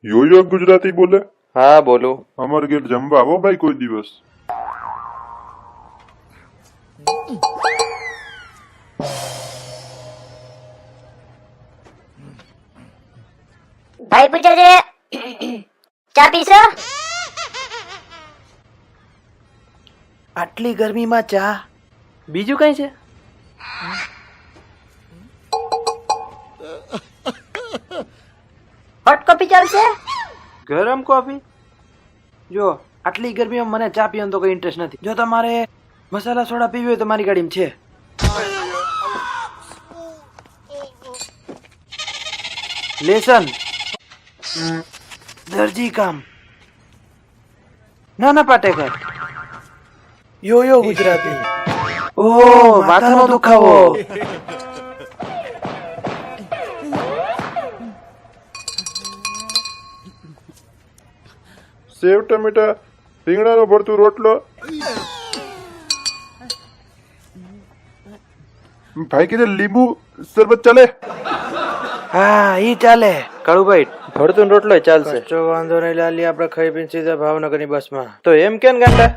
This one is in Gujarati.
યોયો ગુજરાતી બોલે? હા બોલું. અમાર ઘેર જમવા આવો ભાઈ કોઈ દિવસ. ભાઈ પૂછે છે ચા પીશો? આટલી ગરમીમાં ચા? બીજું કઈ છે? હોટ કોફી ચાલશે? ગરમ કોફી? જો આટલી ગરમીમાં મને ચા પીવાનો તો કઈ ઇન્ટરેસ્ટ નથી. જો તમારે મસાલા સોડા પીવી હોય તો મારી ગાડીમાં છે. લેસન, દરજી કામ, નાના પાટેકર, યોયો ગુજરાતી, ઓહ માથાનો દુખાવો, સેવ ટમેટા, રીંગણાનો ભરતું રોટલો. ભાઈ કીધે લીંબુ શરબત ચાલે? હા ઈ ચાલે. કાળુભાઈ ભરતું રોટલો ચાલશે. કશો વાંધો નહીં લાલી, આપણે ખાઈ પીને સીધા ભાવનગરની બસમાં. તો એમ કેમ ગાંડા?